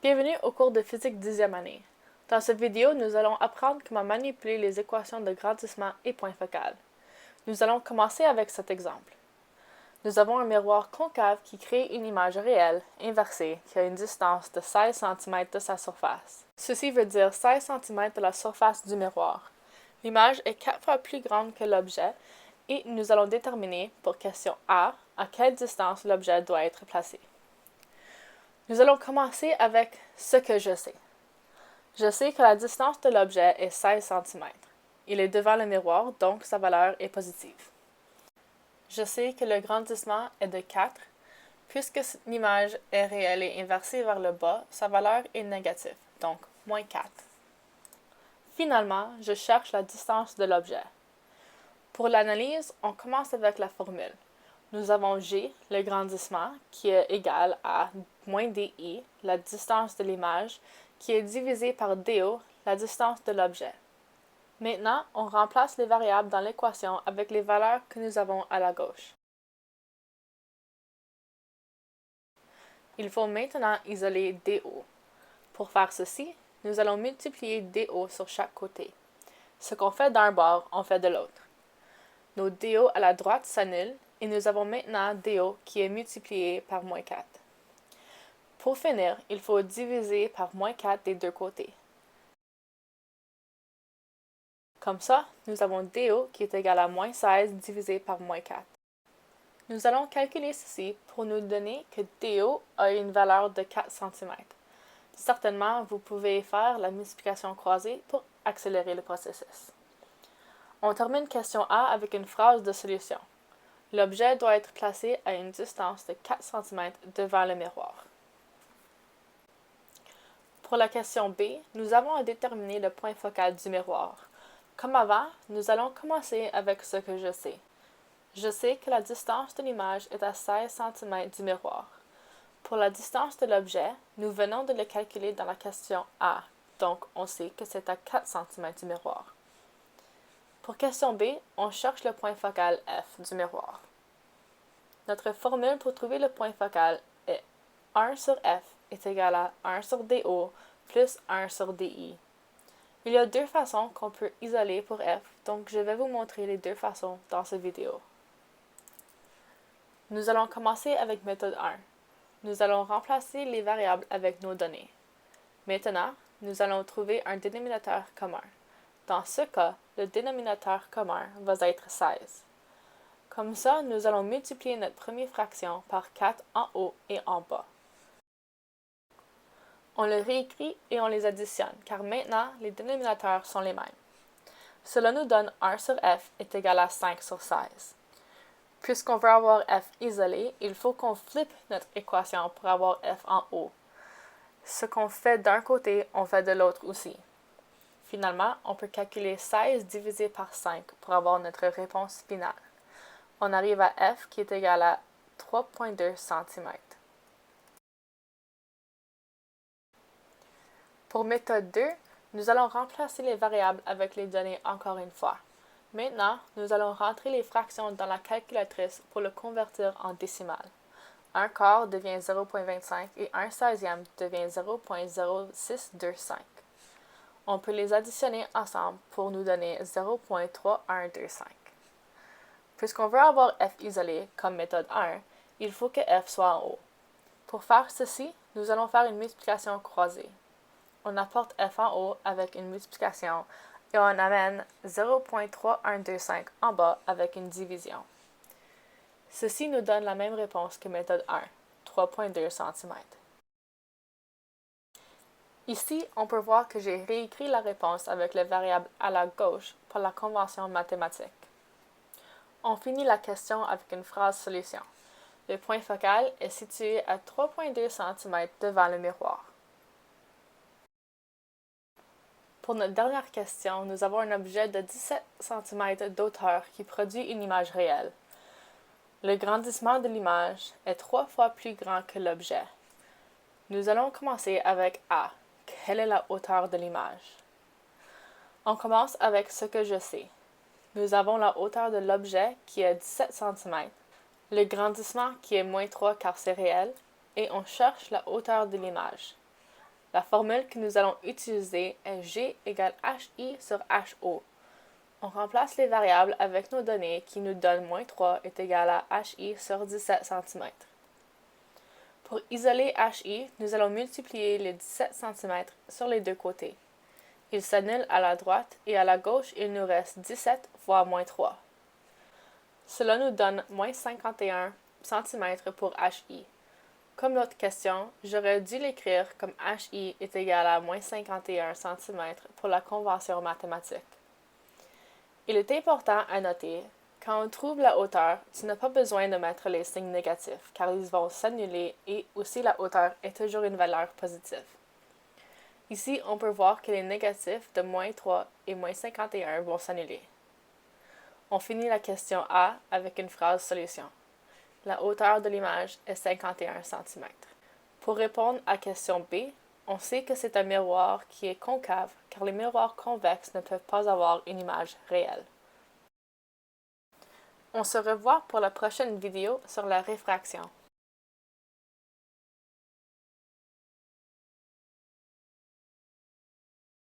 Bienvenue au cours de physique 10e année. Dans cette vidéo, nous allons apprendre comment manipuler les équations de grandissement et point focal. Nous allons commencer avec cet exemple. Nous avons un miroir concave qui crée une image réelle, inversée, qui a une distance de 16 cm de sa surface. Ceci veut dire 16 cm de la surface du miroir. L'image est 4 fois plus grande que l'objet et nous allons déterminer, pour question A, à quelle distance l'objet doit être placé. Nous allons commencer avec ce que je sais. Je sais que la distance de l'objet est 16 cm. Il est devant le miroir, donc sa valeur est positive. Je sais que le grandissement est de 4. Puisque l'image est réelle et inversée vers le bas, sa valeur est négative, donc moins 4. Finalement, je cherche la distance de l'objet. Pour l'analyse, on commence avec la formule. Nous avons G, le grandissement, qui est égal à moins DI, la distance de l'image, qui est divisé par DO, la distance de l'objet. Maintenant, on remplace les variables dans l'équation avec les valeurs que nous avons à la gauche. Il faut maintenant isoler DO. Pour faire ceci, nous allons multiplier DO sur chaque côté. Ce qu'on fait d'un bord, on fait de l'autre. Nos DO à la droite s'annulent et nous avons maintenant DO qui est multiplié par moins 4. Pour finir, il faut diviser par moins 4 des deux côtés. Comme ça, nous avons DO qui est égal à moins 16 divisé par moins 4. Nous allons calculer ceci pour nous donner que DO a une valeur de 4 cm. Certainement, vous pouvez faire la multiplication croisée pour accélérer le processus. On termine question A avec une phrase de solution. L'objet doit être placé à une distance de 4 cm devant le miroir. Pour la question B, nous avons à déterminer le point focal du miroir. Comme avant, nous allons commencer avec ce que je sais. Je sais que la distance de l'image est à 16 cm du miroir. Pour la distance de l'objet, nous venons de le calculer dans la question A, donc on sait que c'est à 4 cm du miroir. Pour question B, on cherche le point focal F du miroir. Notre formule pour trouver le point focal est 1 sur F est égal à 1 sur DO plus 1 sur DI. Il y a deux façons qu'on peut isoler pour F, donc je vais vous montrer les deux façons dans cette vidéo. Nous allons commencer avec méthode 1. Nous allons remplacer les variables avec nos données. Maintenant, nous allons trouver un dénominateur commun. Dans ce cas, le dénominateur commun va être 16. Comme ça, nous allons multiplier notre première fraction par 4 en haut et en bas. On le réécrit et on les additionne, car maintenant, les dénominateurs sont les mêmes. Cela nous donne 1 sur f est égal à 5 sur 16. Puisqu'on veut avoir f isolé, il faut qu'on flippe notre équation pour avoir f en haut. Ce qu'on fait d'un côté, on fait de l'autre aussi. Finalement, on peut calculer 16 divisé par 5 pour avoir notre réponse finale. On arrive à f qui est égal à 3,2 cm. Pour méthode 2, nous allons remplacer les variables avec les données encore une fois. Maintenant, nous allons rentrer les fractions dans la calculatrice pour le convertir en décimales. 1 quart devient 0,25 et 1 16e devient 0,0625. On peut les additionner ensemble pour nous donner 0,3125. Puisqu'on veut avoir f isolé comme méthode 1, il faut que f soit en haut. Pour faire ceci, nous allons faire une multiplication croisée. On apporte f en haut avec une multiplication et on amène 0,3125 en bas avec une division. Ceci nous donne la même réponse que méthode 1, 3,2 cm. Ici, on peut voir que j'ai réécrit la réponse avec le variable à la gauche pour la convention mathématique. On finit la question avec une phrase solution. Le point focal est situé à 3,2 cm devant le miroir. Pour notre dernière question, nous avons un objet de 17 cm d'auteur qui produit une image réelle. Le grandissement de l'image est 3 fois plus grand que l'objet. Nous allons commencer avec A. Quelle est la hauteur de l'image? On commence avec ce que je sais. Nous avons la hauteur de l'objet qui est 17 cm, le grandissement qui est moins 3 car c'est réel, et on cherche la hauteur de l'image. La formule que nous allons utiliser est G égale HI sur HO. On remplace les variables avec nos données qui nous donnent moins 3 est égal à HI sur 17 cm. Pour isoler HI, nous allons multiplier les 17 cm sur les deux côtés. Il s'annule à la droite et à la gauche, il nous reste 17 fois moins 3. Cela nous donne moins 51 cm pour HI. Comme l'autre question, j'aurais dû l'écrire comme HI est égal à moins 51 cm pour la convention mathématique. Il est important à noter, quand on trouve la hauteur, tu n'as pas besoin de mettre les signes négatifs, car ils vont s'annuler et aussi la hauteur est toujours une valeur positive. Ici, on peut voir que les négatifs de moins 3 et moins 51 vont s'annuler. On finit la question A avec une phrase solution. La hauteur de l'image est 51 cm. Pour répondre à question B, on sait que c'est un miroir qui est concave car les miroirs convexes ne peuvent pas avoir une image réelle. On se revoit pour la prochaine vidéo sur la réfraction.